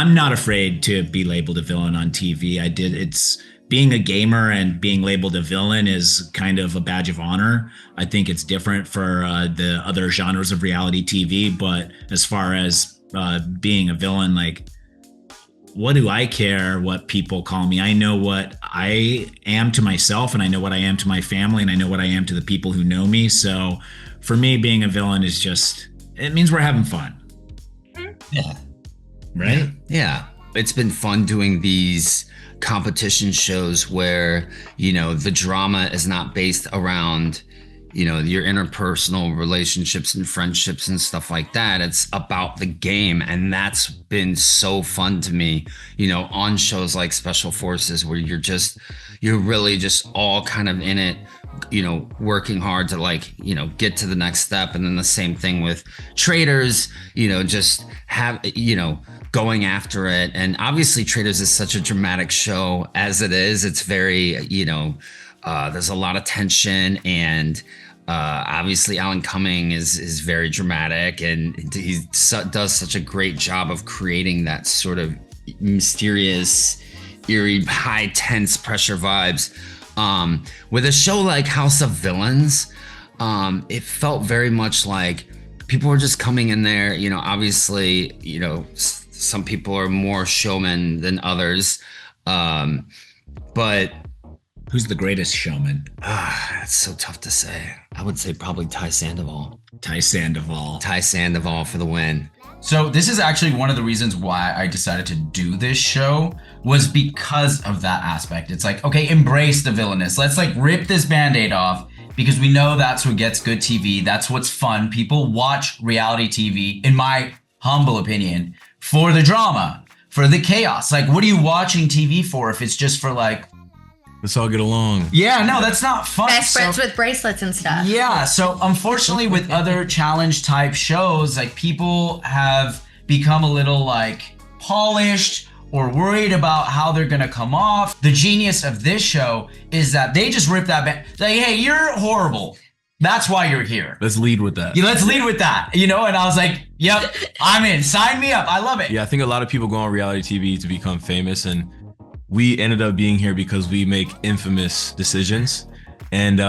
I'm not afraid to be labeled a villain on TV. It's being a gamer and being labeled a villain is kind of a badge of honor. I think it's different for the other genres of reality TV. But as far as being a villain, like, what do I care what people call me? I know what I am to myself, and I know what I am to my family, and I know what I am to the people who know me. So for me, being a villain is just, it means we're having fun. Yeah. Right? Yeah. It's been fun doing these competition shows where, you know, the drama is not based around, you know, your interpersonal relationships and friendships and stuff like that. It's about the game. And that's been so fun to me, you know, on shows like Special Forces, where you're really just all kind of in it, you know, working hard to, like, you know, get to the next step. And then the same thing with Traders, you know, just have, you know, going after it. And obviously Traders is such a dramatic show as it is. It's very, you know, there's a lot of tension, and obviously Alan Cumming is very dramatic, and he does such a great job of creating that sort of mysterious, eerie, high tense pressure vibes. With a show like House of Villains, it felt very much like people were just coming in there, you know, obviously, you know, some people are more showmen than others, but who's the greatest showman? It's so tough to say. I would say probably Ty Sandoval. Ty Sandoval for the win. So this is actually one of the reasons why I decided to do this show, was because of that aspect. It's like, okay, embrace the villainous. Let's like rip this Band-Aid off, because we know that's what gets good TV. That's what's fun. People watch reality TV, in my humble opinion, for the drama, for the chaos. Like, what are you watching TV for if it's just for, like, let's all get along? Yeah, no, that's not fun. Best friends with bracelets and stuff. Yeah, so unfortunately with other challenge type shows, like, people have become a little, like, polished or worried about how they're gonna come off. The genius of this show is that they just rip that back. Like, hey, you're horrible. That's why you're here. Let's lead with that. Yeah, let's lead with that, you know? And I was like, yep, I'm in. Sign me up. I love it. Yeah, I think a lot of people go on reality TV to become famous, and we ended up being here because we make infamous decisions. And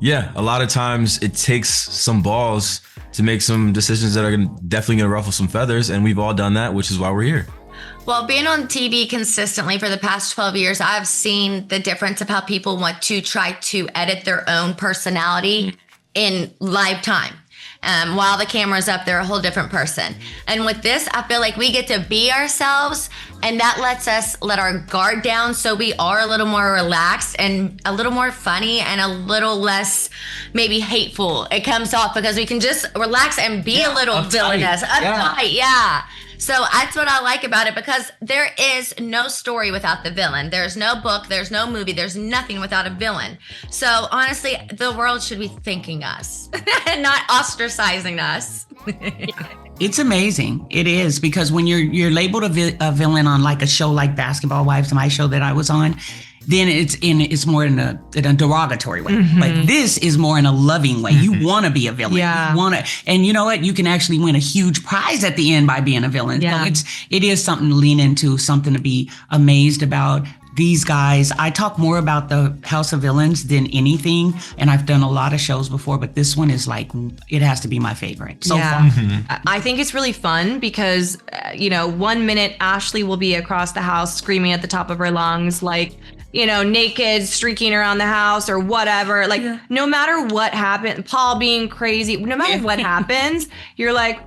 yeah, a lot of times it takes some balls to make some decisions that are definitely gonna ruffle some feathers, and we've all done that, which is why we're here. Well, being on TV consistently for the past 12 years, I've seen the difference of how people want to try to edit their own personality in live time. While the camera's up, they're a whole different person. And with this, I feel like we get to be ourselves, and that lets us let our guard down, so we are a little more relaxed and a little more funny and a little less maybe hateful. It comes off because we can just relax and be a little villainous. Uptight, yeah. So that's what I like about it, because there is no story without the villain. There's no book, there's no movie, there's nothing without a villain. So honestly, the world should be thanking us and not ostracizing us. It's amazing. It is, because when you're labeled a villain on like a show like Basketball Wives, my show that I was on, then it's more in a derogatory way. Mm-hmm. But this is more in a loving way. You want to be a villain. Yeah. You want to, and you know what? You can actually win a huge prize at the end by being a villain. Yeah. So it is something to lean into, something to be amazed about. These guys, I talk more about the House of Villains than anything, and I've done a lot of shows before, but this one is like, it has to be my favorite so far. Mm-hmm. I think it's really fun because, 1 minute Ashley will be across the house screaming at the top of her lungs, like, naked, streaking around the house or whatever. Like, no matter what happened, Paul being crazy, no matter what happens, you're like,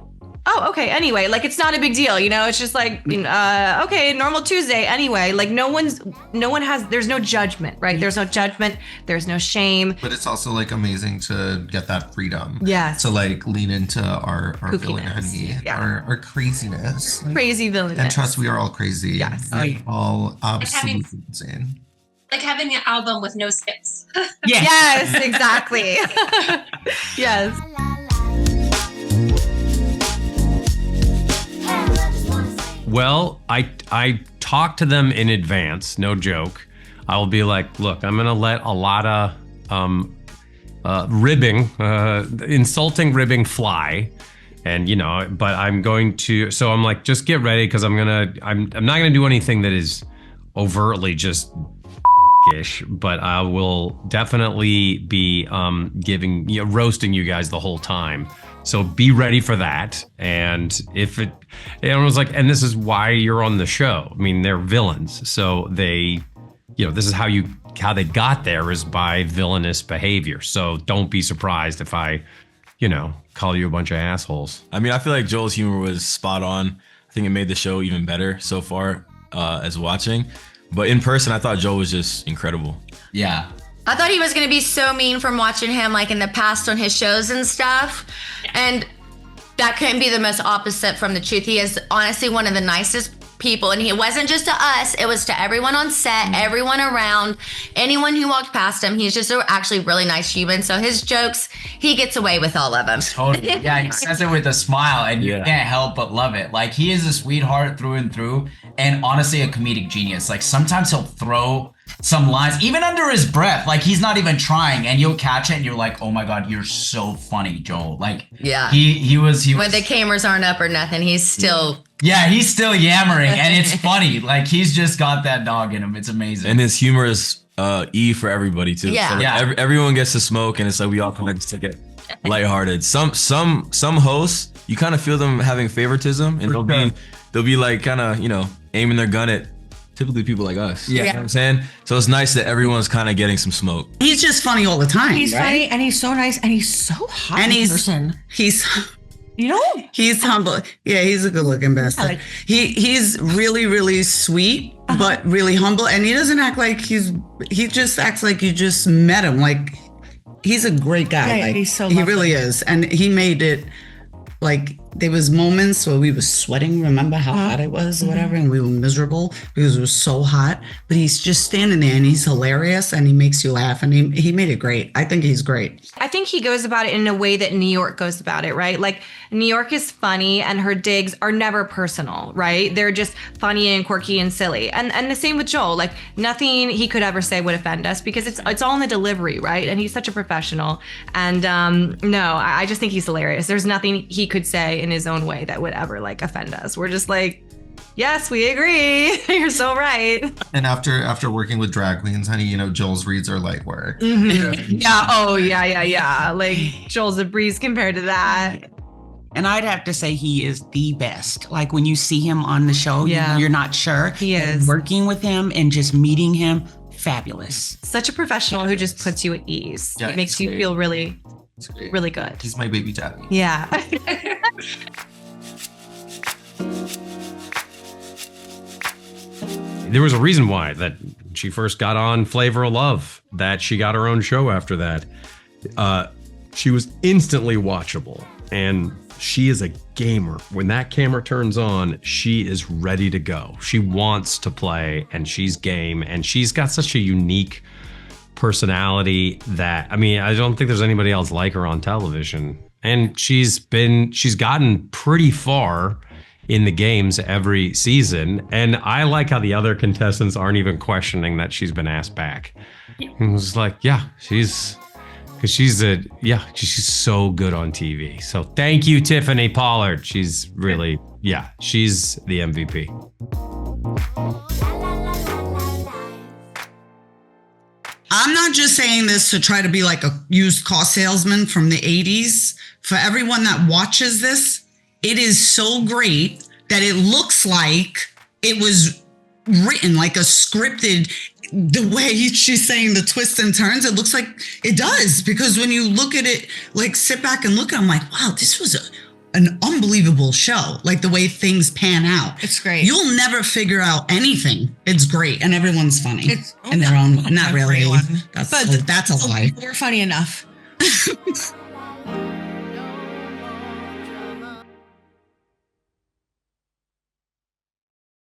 oh, okay, anyway, like, it's not a big deal, it's just like, okay, normal Tuesday, anyway, like, there's no judgment, right? There's no judgment, there's no shame. But it's also, like, amazing to get that freedom. Yeah. To, like, lean into our villainy, our craziness. Crazy villainous. And trust, we are all crazy. Yes. We're all absolutely insane. Like having an album with no skips. Yes, exactly. Yes. Well, I talk to them in advance, no joke. I will be like, look, I'm gonna let a lot of ribbing, insulting ribbing fly. And but I'm going to. So I'm like, just get ready because I'm not gonna do anything that is overtly just ish, but I will definitely be roasting you guys the whole time. So be ready for that. And if it was like, and this is why you're on the show. I mean, they're villains, so they, this is how they got there is by villainous behavior. So don't be surprised if I, call you a bunch of assholes. I mean, I feel like Joel's humor was spot on. I think it made the show even better so far as watching. But in person, I thought Joel was just incredible. Yeah. I thought he was going to be so mean from watching him like in the past on his shows and stuff. And that couldn't be the most opposite from the truth. He is honestly one of the nicest people. And it wasn't just to us. It was to everyone on set, everyone around, anyone who walked past him. He's just actually really nice human. So his jokes, he gets away with all of them. Totally. Yeah, he says it with a smile and you can't help but love it. Like, he is a sweetheart through and through. And honestly, a comedic genius. Like, sometimes he'll throw some lines, even under his breath, like he's not even trying, and you'll catch it and you're like, oh my God, you're so funny, Joel. Like, he was when the cameras aren't up or nothing, he's still he's still yammering, and it's funny. Like, he's just got that dog in him. It's amazing. And his humor is E for everybody too. Yeah. So everyone gets to smoke, and it's like we all kind of just take it lighthearted. Some hosts, you kind of feel them having favoritism, and they'll be like kind of aiming their gun at typically people like us. You know what I'm saying? So it's nice that everyone's kind of getting some smoke. He's just funny all the time. He's funny, and he's so nice, and he's so hot in person. He's humble. Yeah, he's a good looking bastard. He's really, really sweet, but really humble. And he doesn't act like he just acts like you just met him. Like, he's a great guy. Yeah, like, he's so he lovely. really is. And he made it like, there was moments where we were sweating. Remember how hot it was or whatever? And we were miserable because it was so hot. But he's just standing there and he's hilarious and he makes you laugh. And he made it great. I think he's great. I think he goes about it in a way that New York goes about it, right? Like, New York is funny and her digs are never personal, right? They're just funny and quirky and silly. And the same with Joel. Like, nothing he could ever say would offend us because it's all in the delivery, right? And he's such a professional. And I just think he's hilarious. There's nothing he could say in his own way that would ever like offend us. We're just like, yes, we agree. You're so right. And after working with drag queens, honey, Joel's reads are light work. Mm-hmm. Yeah. Oh, yeah. Like, Joel's a breeze compared to that. And I'd have to say he is the best. Like, when you see him on the show, you're not sure. He is. Working with him and just meeting him, fabulous. Such a professional who just puts you at ease. Yeah, it makes you feel really, really good. He's my baby daddy. Yeah. There was a reason why that she first got on Flavor of Love, that she got her own show after that. She was instantly watchable, and she is a gamer. When that camera turns on, she is ready to go. She wants to play, and she's game, and she's got such a unique personality that, I mean, I don't think there's anybody else like her on television. And she's gotten pretty far in the games every season. And I like how the other contestants aren't even questioning that she's been asked back. It was like, she's so good on TV. So thank you, Tiffany Pollard. She's really, she's the MVP. I'm not just saying this to try to be like a used car salesman from the 80s. For everyone that watches this, it is so great that it looks like it was written, like a scripted, the way she's saying the twists and turns, it looks like it does. Because when you look at it, like sit back and look at it, I'm like, wow, this was an unbelievable show. Like the way things pan out. It's great. You'll never figure out anything. It's great. And everyone's funny in their own, not really. That's a lie. We're funny enough.